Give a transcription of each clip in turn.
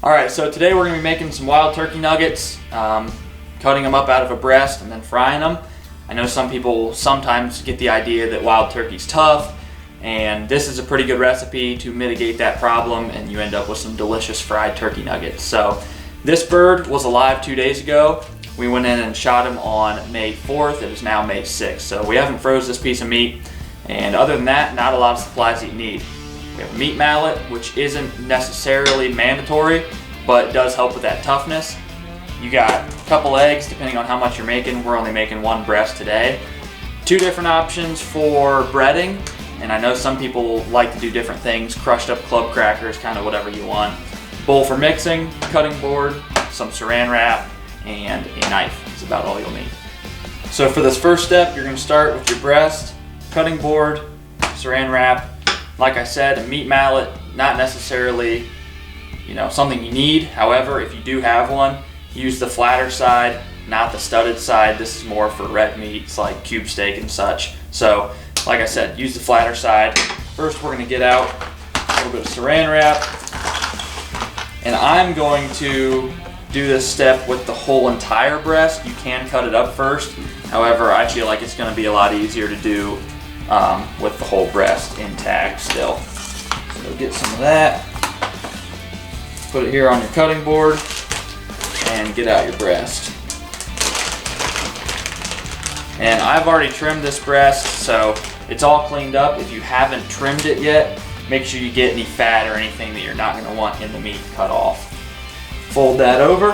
Alright, so today we're going to be making some wild turkey nuggets, cutting them up out of a breast and then frying them. I know some people sometimes get the idea that wild turkey's tough, and this is a pretty good recipe to mitigate that problem, and you end up with some delicious fried turkey nuggets. So this bird was alive 2 days ago. We went in and shot him on May 4th. It is now May 6th. So we haven't froze this piece of meat, and other than that, not a lot of supplies that you need. We have a meat mallet, which isn't necessarily mandatory, but does help with that toughness. You got a couple eggs, depending on how much you're making. We're only making one breast today. 2 different options for breading, and I know some people like to do different things, crushed up club crackers, kind of whatever you want. Bowl for mixing, cutting board, some saran wrap, and a knife. That's about all you'll need. So for this first step, you're gonna start with your breast, cutting board, saran wrap. Like I said, a meat mallet, not necessarily, something you need. However, if you do have one, use the flatter side, not the studded side. This is more for red meats like cube steak and such. So, like I said, use the flatter side. First, we're gonna get out a little bit of saran wrap, and I'm going to do this step with the whole entire breast. You can cut it up first. However, I feel like it's gonna be a lot easier to do with the whole breast intact still. So get some of that, put it here on your cutting board, and get out your breast. And I've already trimmed this breast, so it's all cleaned up. If you haven't trimmed it yet, make sure you get any fat or anything that you're not going to want in the meat cut off. Fold that over,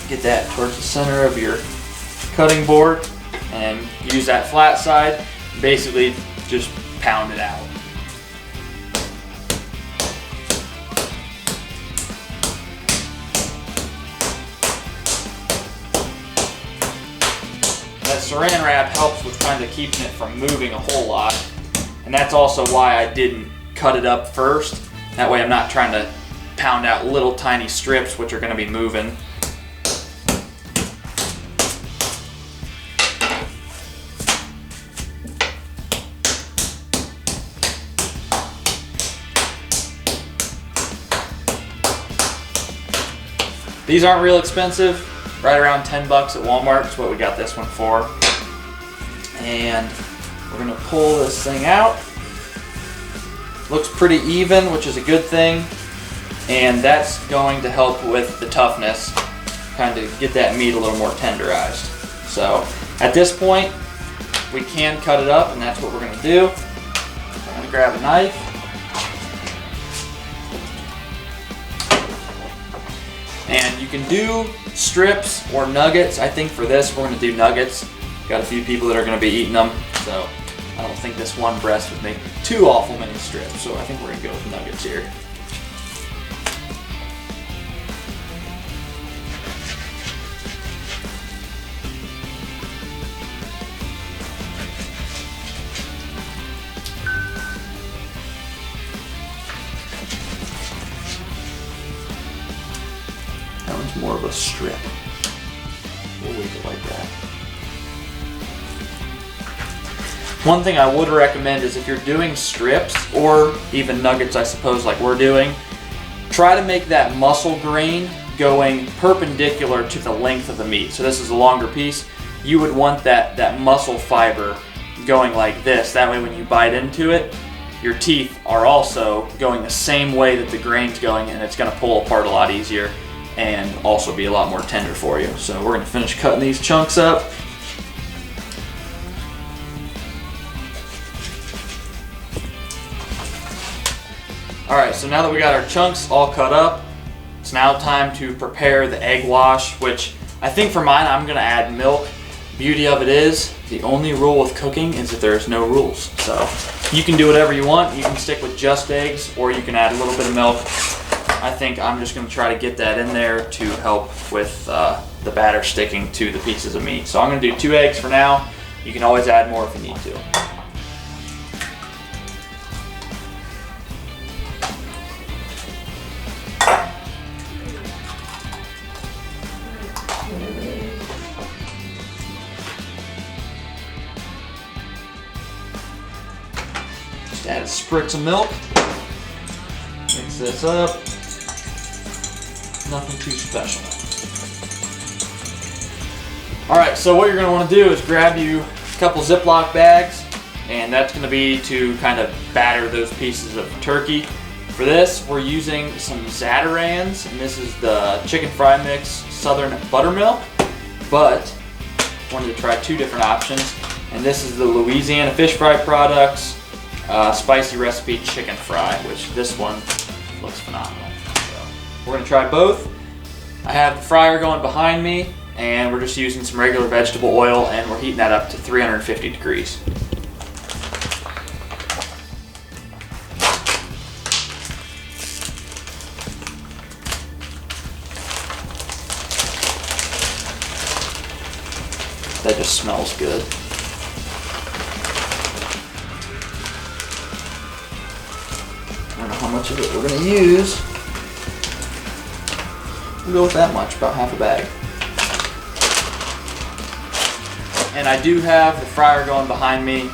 get that towards the center of your cutting board, and use that flat side. Basically, just pound it out. That saran wrap helps with kind of keeping it from moving a whole lot. And that's also why I didn't cut it up first. That way I'm not trying to pound out little tiny strips which are going to be moving. These aren't real expensive, right around 10 bucks at Walmart is what we got this one for. And we're gonna pull this thing out. Looks pretty even, which is a good thing. And that's going to help with the toughness, kind of get that meat a little more tenderized. So at this point, we can cut it up, and that's what we're gonna do. I'm gonna grab a knife. And you can do strips or nuggets. I think for this, we're gonna do nuggets. Got a few people that are gonna be eating them, so I don't think this one breast would make too awful many strips. So I think we're gonna go with nuggets here. That one's more of a strip. We'll leave it like that. One thing I would recommend is if you're doing strips, or even nuggets I suppose like we're doing, try to make that muscle grain going perpendicular to the length of the meat. So this is a longer piece. You would want that muscle fiber going like this. That way when you bite into it, your teeth are also going the same way that the grain's going, and it's going to pull apart a lot easier and also be a lot more tender for you. So we're gonna finish cutting these chunks up. All right, so now that we got our chunks all cut up, it's now time to prepare the egg wash, which I think for mine, I'm gonna add milk. Beauty of it is, the only rule with cooking is that there's no rules. So you can do whatever you want. You can stick with just eggs, or you can add a little bit of milk. I think I'm just going to try to get that in there to help with the batter sticking to the pieces of meat. So I'm going to do 2 eggs for now. You can always add more if you need to. Just add a spritz of milk. Mix this up. Nothing too special. Alright, so what you're going to want to do is grab you a couple Ziploc bags, and that's going to be to kind of batter those pieces of turkey. For this, we're using some Zatarain's, and this is the chicken fry mix Southern Buttermilk, but I wanted to try two different options, and this is the Louisiana Fish Fry Products Spicy Recipe Chicken Fry, which this one looks phenomenal. So we're going to try both. I have the fryer going behind me, and we're just using some regular vegetable oil, and we're heating that up to 350 degrees. That just smells good. I don't know how much of it we're going to use. We'll go with that much, about half a bag. And I do have the fryer going behind me,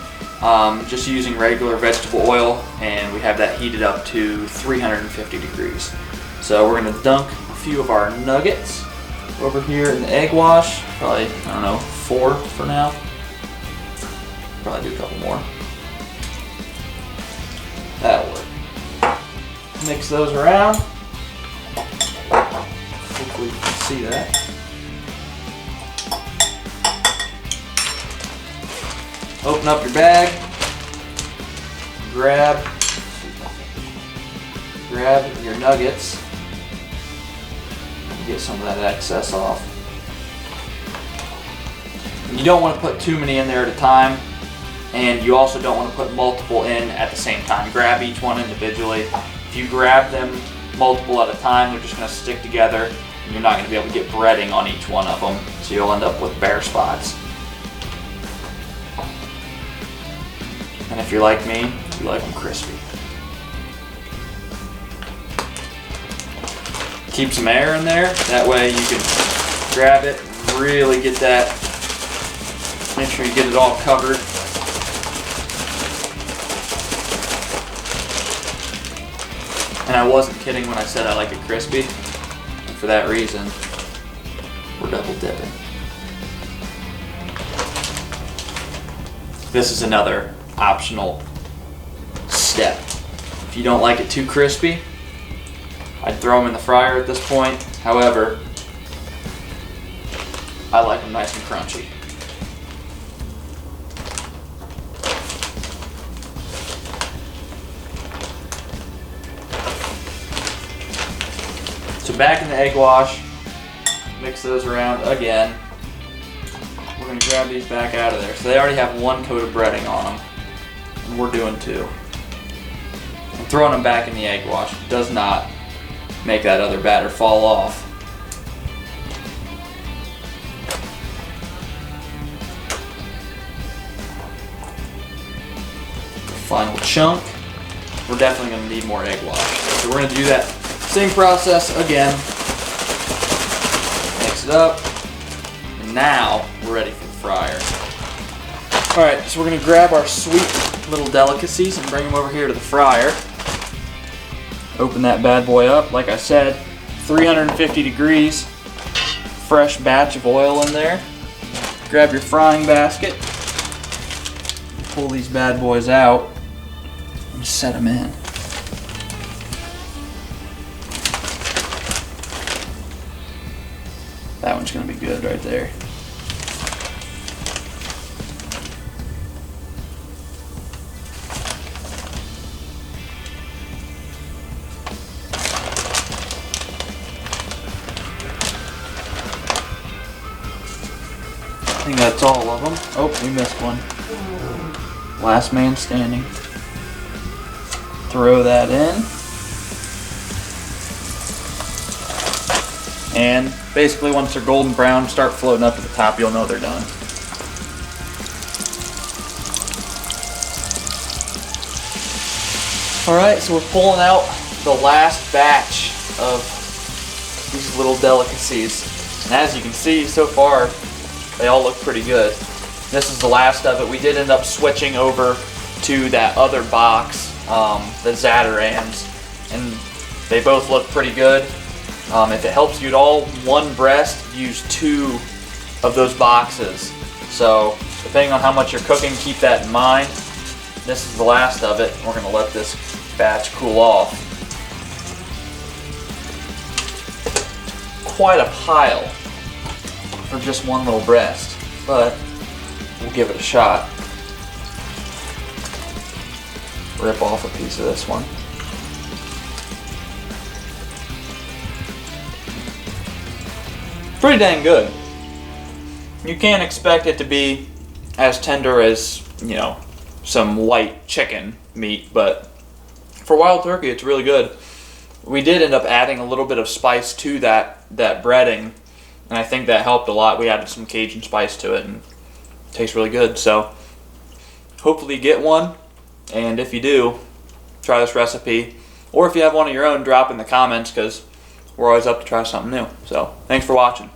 just using regular vegetable oil, and we have that heated up to 350 degrees. So we're going to dunk a few of our nuggets over here in the egg wash. Probably, I don't know, 4 for now. Probably do a couple more. That'll work. Mix those around. Hopefully you can see that. Open up your bag. Grab your nuggets. Get some of that excess off. You don't want to put too many in there at a time, and you also don't want to put multiple in at the same time. Grab each one individually. If you grab them multiple at a time, they're just going to stick together, and you're not going to be able to get breading on each one of them, so you'll end up with bare spots. And if you're like me, you like them crispy. Keep some air in there, that way you can grab it and really get that, make sure you get it all covered. And I wasn't kidding when I said I like it crispy, and for that reason, we're double dipping. This is another optional step. If you don't like it too crispy, I'd throw them in the fryer at this point. However, I like them nice and crunchy. So back in the egg wash, mix those around again. We're going to grab these back out of there. So they already have one coat of breading on them, and we're doing 2. And throwing them back in the egg wash does not make that other batter fall off. The final chunk, we're definitely going to need more egg wash. So we're going to do that same process again. Mix it up, and now we're ready for the fryer. Alright, so we're going to grab our sweet little delicacies and bring them over here to the fryer. Open that bad boy up. Like I said, 350 degrees. Fresh batch of oil in there. Grab your frying basket. Pull these bad boys out and set them in. That one's going to be good right there. I think that's all of them. Oh, we missed one. Last man standing. Throw that in. And basically once they're golden brown, start floating up to the top, you'll know they're done. Alright, so we're pulling out the last batch of these little delicacies. And as you can see so far, they all look pretty good. This is the last of it. We did end up switching over to that other box, the Zatarain's, and they both look pretty good. If it helps you at all, one breast, use 2 of those boxes. So depending on how much you're cooking, keep that in mind. This is the last of it. We're going to let this batch cool off. Quite a pile for just one little breast, but we'll give it a shot. Rip off a piece of this one. Pretty dang good. You can't expect it to be as tender as, you know, some white chicken meat, but for wild turkey it's really good. We did end up adding a little bit of spice to that breading, and I think that helped a lot. We added some Cajun spice to it and it tastes really good. So hopefully you get one, and if you do, try this recipe, or if you have one of your own, drop in the comments, because we're always up to try something new. So thanks for watching.